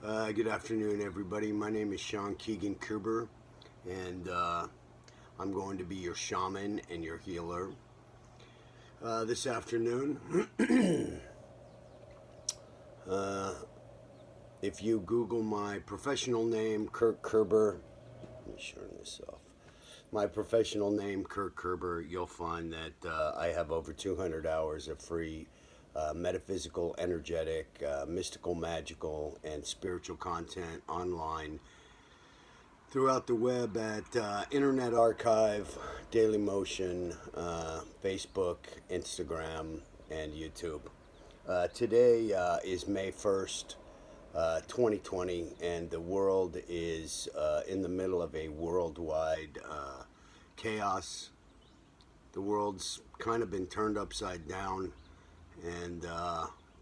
Good afternoon, everybody. My name is Keegan Kerber, and I'm going to be your shaman and your healer this afternoon. uh, if you Google my professional name, Kirk Kerber, let me turn this off. My professional name, Kirk Kerber, you'll find that I have over 200 hours of free metaphysical, energetic, mystical, magical, and spiritual content online throughout the web at Internet Archive, Daily Motion, Facebook, Instagram, and YouTube. Today is May 1st, 2020, and the world is in the middle of a worldwide chaos. The world's kind of been turned upside down and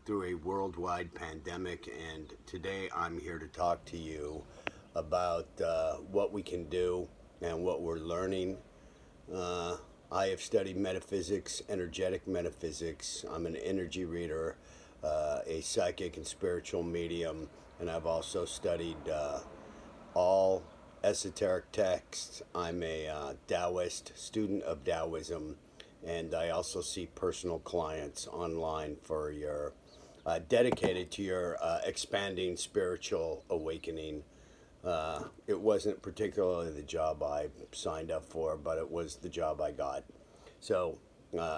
through a worldwide pandemic. And today I'm here to talk to you about what we can do and what we're learning. I have studied metaphysics, energetic metaphysics. I'm an energy reader, a psychic and spiritual medium, and I've also studied all esoteric texts. I'm a Taoist, student of Taoism, and I also see personal clients online for your dedicated to your expanding spiritual awakening. It wasn't particularly the job I signed up for, but it was the job I got. So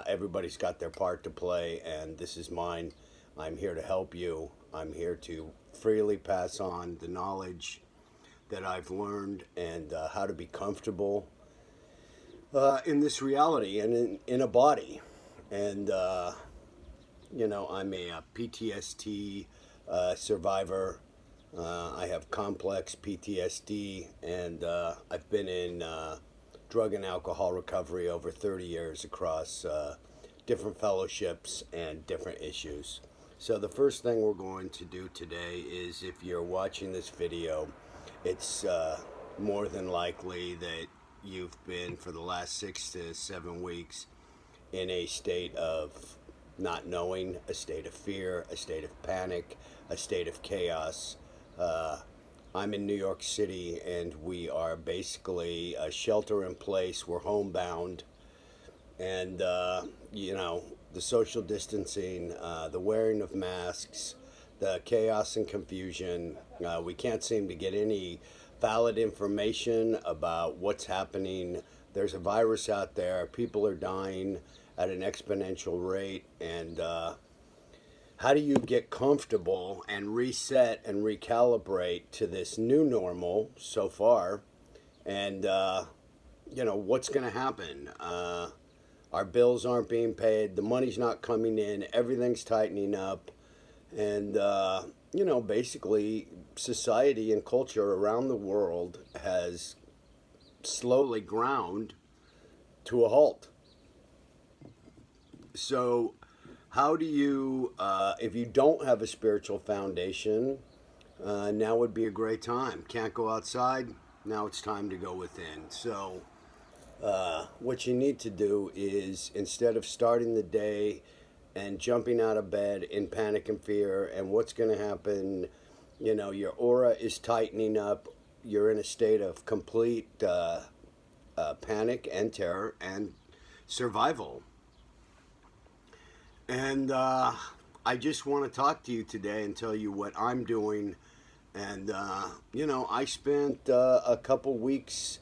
everybody's got their part to play, and this is mine. I'm here to help you. I'm here to freely pass on the knowledge that I've learned and how to be comfortable in this reality and in a body. And, I'm a PTSD survivor. I have complex PTSD, and I've been in drug and alcohol recovery over 30 years across different fellowships and different issues. So the first thing we're going to do today is, if you're watching this video, it's more than likely that you've been for the last 6 to 7 weeks in a state of not knowing, a state of fear, a state of panic, a state of chaos. I'm in New York City, and we are basically a shelter in place. We're homebound, and the social distancing, the wearing of masks, the chaos and confusion. We can't seem to get any valid information about what's happening. There's a virus out there. People are dying at an exponential rate, and how do you get comfortable and reset and recalibrate to this new normal so far? And what's going to happen? Our bills aren't being paid. The money's not coming in. Everything's tightening up. And, basically, society and culture around the world has slowly ground to a halt. So, how do you, if you don't have a spiritual foundation, now would be a great time. Can't go outside? Now it's time to go within. So, what you need to do is, instead of starting the day and jumping out of bed in panic and fear and what's going to happen, your aura is tightening up. You're in a state of complete panic and terror and survival. And I just want to talk to you today and tell you what I'm doing. And, I spent a couple weeks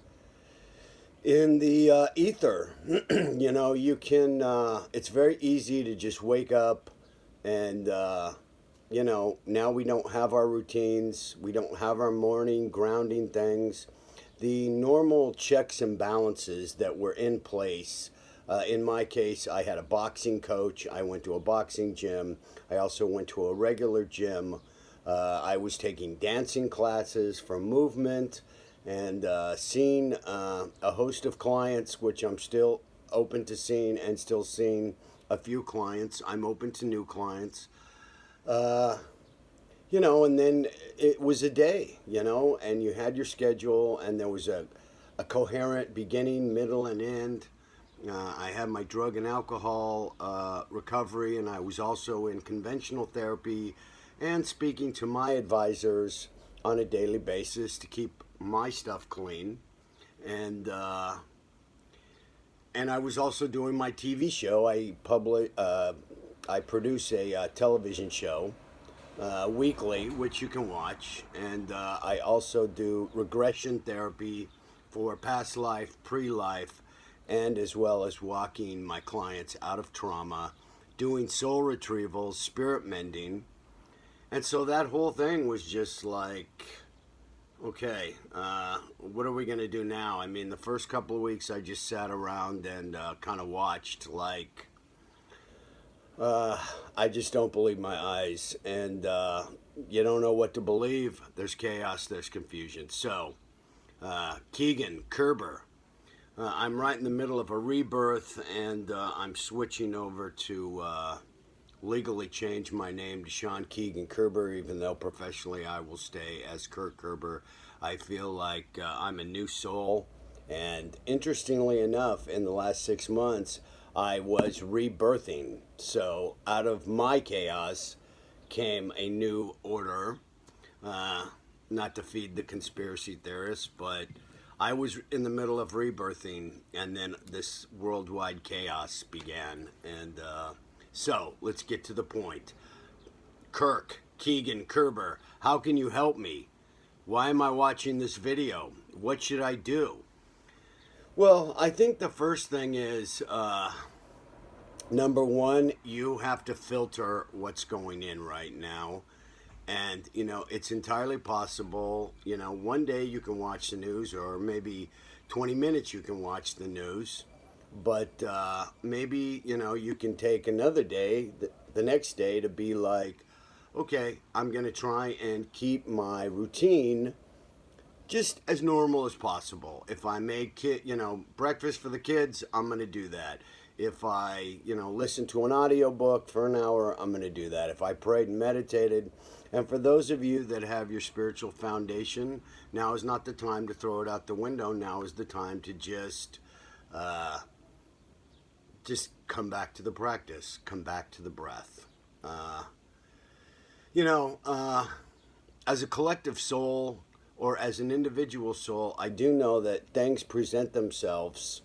in the ether. You can, it's very easy to just wake up and, now we don't have our routines. We don't have our morning grounding things. The normal checks and balances that were in place. In my case, I had a boxing coach. I went to a boxing gym. I also went to a regular gym. I was taking dancing classes for movement and seeing a host of clients, which I'm still open to seeing, and still seeing a few clients. I'm open to new clients. And then it was a day, and you had your schedule, and there was a coherent beginning, middle, and end. I had my drug and alcohol recovery, and I was also in conventional therapy and speaking to my advisors on a daily basis to keep my stuff clean. And I was also doing my TV show. I produce a television show weekly, which you can watch, and I also do regression therapy for past life, pre-life, and as well as walking my clients out of trauma, doing soul retrievals, spirit mending, and so that whole thing was just like, okay, what are we going to do now? I mean, the first couple of weeks I just sat around and kind of watched, like, I just don't believe my eyes. And you don't know what to believe. There's chaos, there's confusion. So, Keegan Kerber. I'm right in the middle of a rebirth, and I'm switching over to legally change my name to Sean Keegan Kerber, even though professionally I will stay as Kirk Kerber. I feel like I'm a new soul, and interestingly enough, in the last 6 months, I was rebirthing. So out of my chaos came a new order. Not to feed the conspiracy theorists, but I was in the middle of rebirthing, and then this worldwide chaos began. And so let's get to the point. Kirk, Keegan, Kerber, how can you help me? Why am I watching this video? What should I do? Well, I think the first thing is number one, you have to filter what's going in right now. And, it's entirely possible, one day you can watch the news, or maybe 20 minutes you can watch the news. But maybe, you can take another day, the next day, to be like, okay, I'm going to try and keep my routine just as normal as possible. If I make breakfast for the kids, I'm going to do that. If I, listen to an audiobook for an hour, I'm going to do that. If I prayed and meditated, and for those of you that have your spiritual foundation, now is not the time to throw it out the window. Now is the time to just come back to the practice, come back to the breath. As a collective soul or as an individual soul, I do know that things present themselves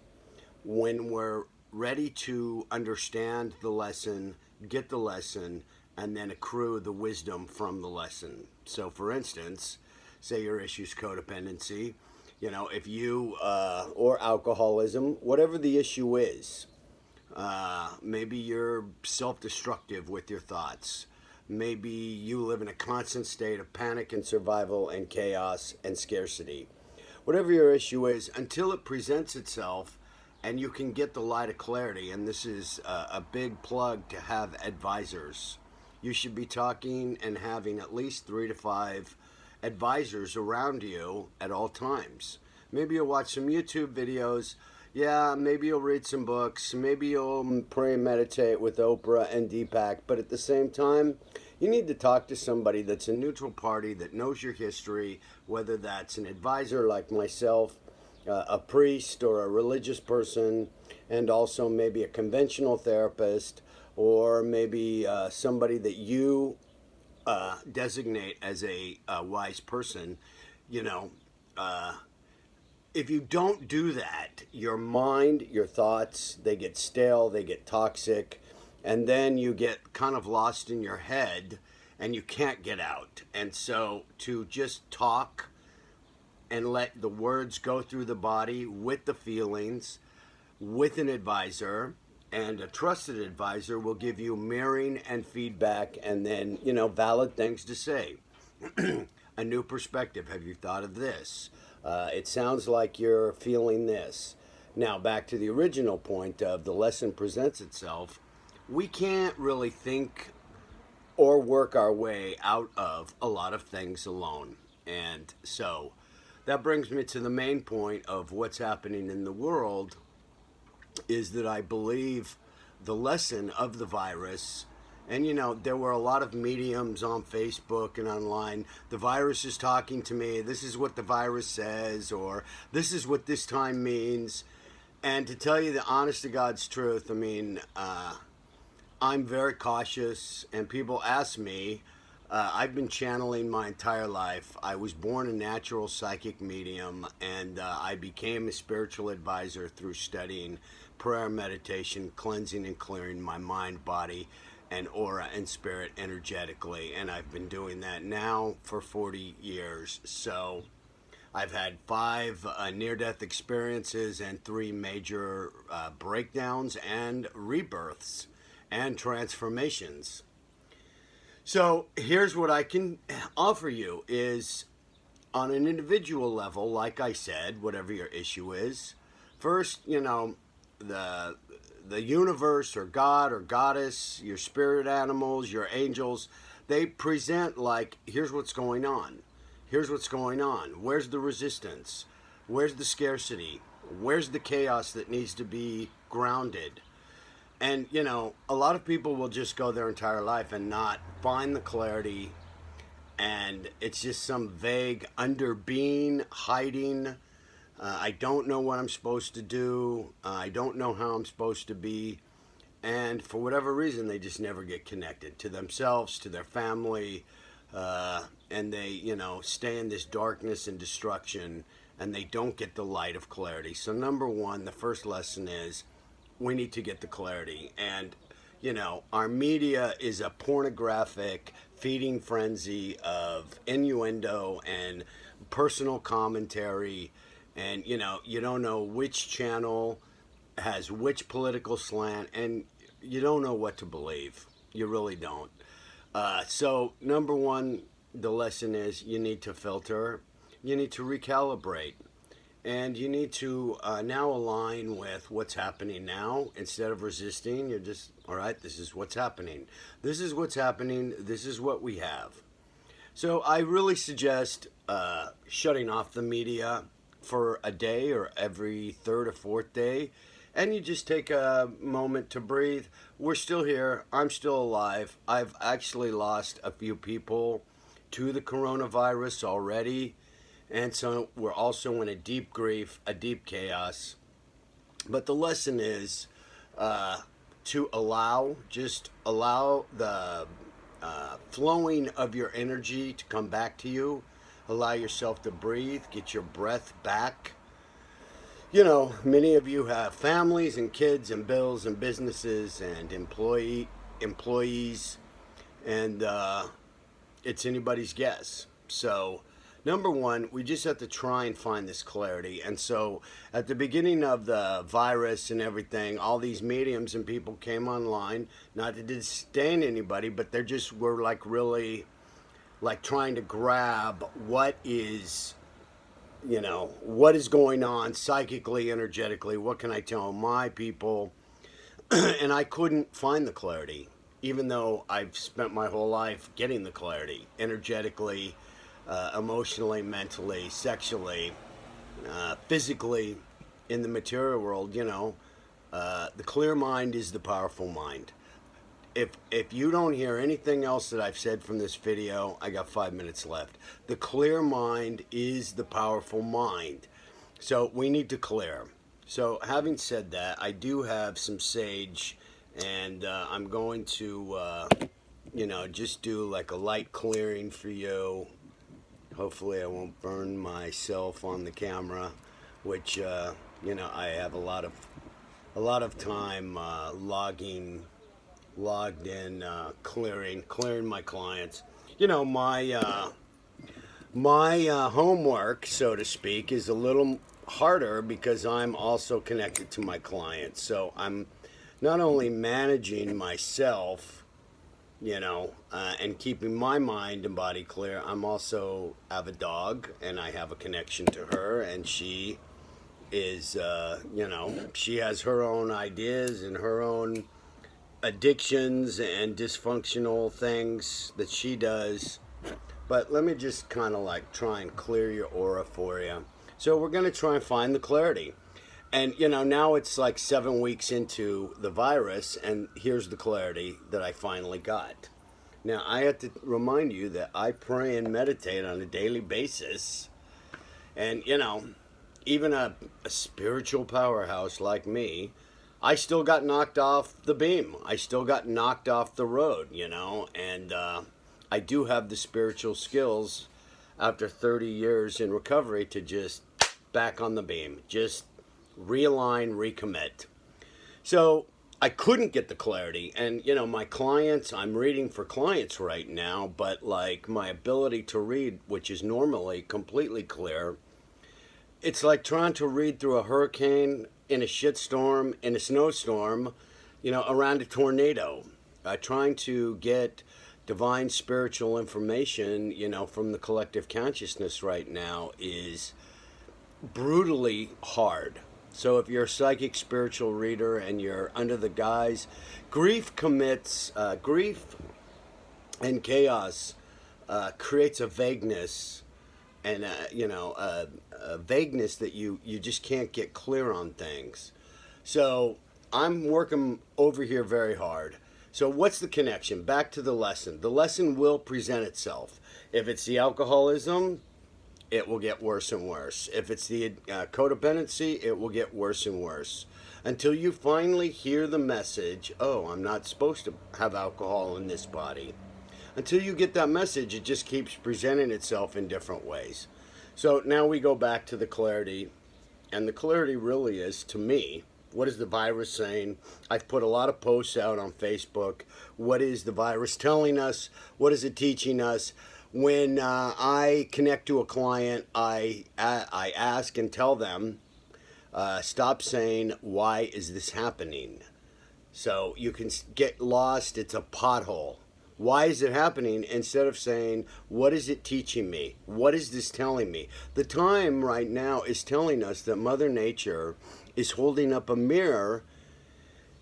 when we're ready to understand the lesson, get the lesson, and then accrue the wisdom from the lesson. So, for instance, say your issue's codependency, if you, or alcoholism, whatever the issue is, maybe you're self-destructive with your thoughts. Maybe you live in a constant state of panic and survival and chaos and scarcity. Whatever your issue is, until it presents itself and you can get the light of clarity, and this is a big plug to have advisors. You should be talking and having at least 3 to 5 advisors around you at all times. Maybe you'll watch some YouTube videos. Yeah, maybe you'll read some books. Maybe you'll pray and meditate with Oprah and Deepak. But at the same time, you need to talk to somebody that's a neutral party that knows your history, whether that's an advisor like myself, a priest or a religious person, and also maybe a conventional therapist, or maybe somebody that you designate as a wise person. If you don't do that, your mind, your thoughts, they get stale, they get toxic, and then you get kind of lost in your head and you can't get out. And so to just talk and let the words go through the body with the feelings, with an advisor, and a trusted advisor will give you mirroring and feedback, and then, valid things to say. A new perspective. Have you thought of this? It sounds like you're feeling this. Now, back to the original point of the lesson presents itself. We can't really think or work our way out of a lot of things alone. And so that brings me to the main point of what's happening in the world, is that I believe the lesson of the virus, and there were a lot of mediums on Facebook and online. The virus is talking to me. This is what the virus says, or this is what this time means. And to tell you the honest to God's truth, I'm very cautious, and people ask me, I've been channeling my entire life. I was born a natural psychic medium, and I became a spiritual advisor through studying prayer, meditation, cleansing and clearing my mind, body, and aura and spirit energetically. And I've been doing that now for 40 years. So I've had five near death experiences and three major breakdowns and rebirths and transformations. So here's what I can offer you is on an individual level, like I said, whatever your issue is. First, the the universe or God or goddess, your spirit animals, your angels, they present like, here's what's going on. Here's what's going on. Where's the resistance? Where's the scarcity? Where's the chaos that needs to be grounded? And, a lot of people will just go their entire life and not find the clarity. And it's just some vague underbeing, hiding. I don't know what I'm supposed to do. I don't know how I'm supposed to be. And for whatever reason, they just never get connected to themselves, to their family. And they, stay in this darkness and destruction, and they don't get the light of clarity. So, number one, the first lesson is we need to get the clarity. And, our media is a pornographic feeding frenzy of innuendo and personal commentary. And, you don't know which channel has which political slant, and you don't know what to believe. You really don't. So, number one, the lesson is you need to filter, you need to recalibrate, and you need to now align with what's happening now. Instead of resisting, you're just, all right, this is what's happening. This is what's happening. This is what we have. So I really suggest shutting off the media for a day or every third or fourth day, and you just take a moment to breathe. We're still here. I'm still alive. I've actually lost a few people to the coronavirus already, and so we're also in a deep grief, a deep chaos. But the lesson is to just allow the flowing of your energy to come back to you. Allow yourself to breathe, get your breath back. Many of you have families and kids and bills and businesses and employees, and it's anybody's guess. So, number one, we just have to try and find this clarity. And so, at the beginning of the virus and everything, all these mediums and people came online, not to disdain anybody, but they just were like really like trying to grab what is going on psychically, energetically. What can I tell my people? And I couldn't find the clarity, even though I've spent my whole life getting the clarity energetically, emotionally, mentally, sexually, physically, in the material world. The clear mind is the powerful mind. If you don't hear anything else that I've said from this video, I got 5 minutes left. The clear mind is the powerful mind. So we need to clear. So having said that, I do have some sage, and I'm going to, just do like a light clearing for you. Hopefully I won't burn myself on the camera, which, I have a lot of time logged in, clearing my clients. My homework, so to speak, is a little harder because I'm also connected to my clients. So I'm not only managing myself, and keeping my mind and body clear. I'm also have a dog, and I have a connection to her, and she is, she has her own ideas and her own addictions and dysfunctional things that she does. But let me just kind of like try and clear your aura for you. So we're going to try and find the clarity. And, now it's like 7 weeks into the virus, and here's the clarity that I finally got. Now, I have to remind you that I pray and meditate on a daily basis. And, even a spiritual powerhouse like me, I still got knocked off the beam. I still got knocked off the road, and I I do have the spiritual skills after 30 years in recovery to just back on the beam, just realign, recommit. So I couldn't get the clarity. And, my clients, I'm reading for clients right now, but like my ability to read, which is normally completely clear, it's like trying to read through a hurricane, in a shitstorm, in a snowstorm, around a tornado. Trying to get divine spiritual information, from the collective consciousness right now is brutally hard. So if you're a psychic spiritual reader and you're under the guise, grief and chaos creates a vagueness and a vagueness that you just can't get clear on things. So I'm working over here very hard. So what's the connection? Back to the lesson. The lesson will present itself. If it's the alcoholism, it will get worse and worse. If it's the codependency, it will get worse and worse. Until you finally hear the message, oh, I'm not supposed to have alcohol in this body. Until you get that message, it just keeps presenting itself in different ways. So now we go back to the clarity. And the clarity really is, to me, what is the virus saying? I've put a lot of posts out on Facebook. What is the virus telling us? What is it teaching us? When I connect to a client, I ask and tell them, stop saying, why is this happening? So you can get lost. It's a pothole. Why is it happening? Instead of saying, what is it teaching me? What is this telling me? The time right now is telling us that Mother Nature is holding up a mirror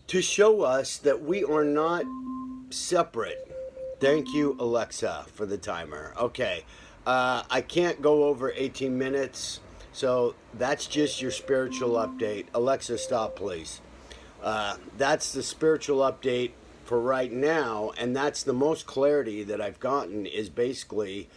to show us that we are not separate. Thank you, Alexa, for the timer. Okay, I can't go over 18 minutes, so that's just your spiritual update. Alexa, stop, please. That's the spiritual update for right now, and that's the most clarity that I've gotten is basically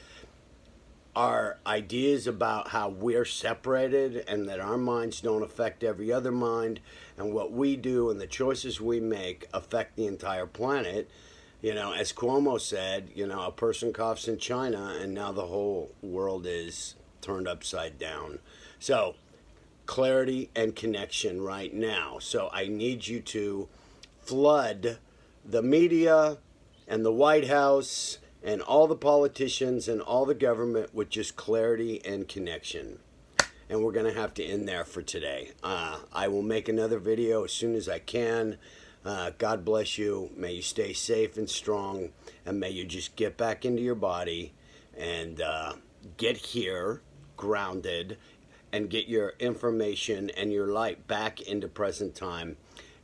our ideas about how we're separated and that our minds don't affect every other mind, and what we do and the choices we make affect the entire planet. As Cuomo said, a person coughs in China and now the whole world is turned upside down. So clarity and connection right now. So I need you to flood the media and the White House and all the politicians and all the government with just clarity and connection. And we're going to have to end there for today. I will make another video as soon as I can. God bless you. May you stay safe and strong. And may you just get back into your body and get here grounded and get your information and your light back into present time.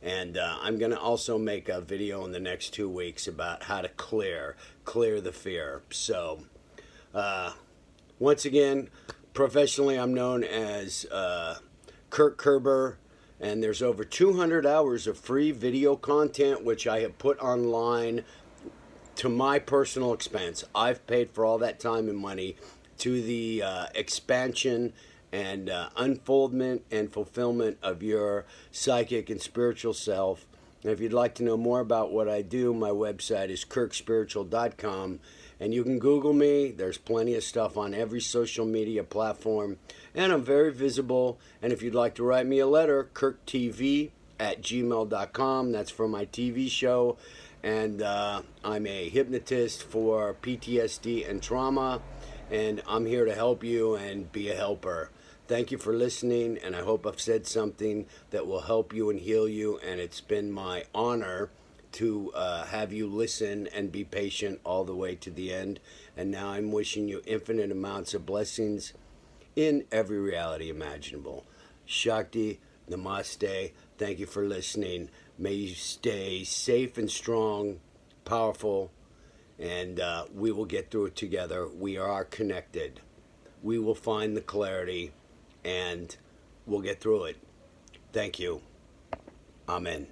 And I'm going to also make a video in the next 2 weeks about how to clear the fear. So, once again, professionally, I'm known as Kirk Kerber, and there's over 200 hours of free video content, which I have put online to my personal expense. I've paid for all that time and money to the expansion and unfoldment and fulfillment of your psychic and spiritual self. And if you'd like to know more about what I do, my website is kirkspiritual.com. And you can Google me. There's plenty of stuff on every social media platform. And I'm very visible. And if you'd like to write me a letter, kirktv@gmail.com. That's for my TV show. And I'm a hypnotist for PTSD and trauma. And I'm here to help you and be a helper. Thank you for listening, and I hope I've said something that will help you and heal you, and it's been my honor to have you listen and be patient all the way to the end. And now I'm wishing you infinite amounts of blessings in every reality imaginable. Shakti, namaste. Thank you for listening. May you stay safe and strong, powerful, and we will get through it together. We are connected. We will find the clarity, and we'll get through it. Thank you. Amen.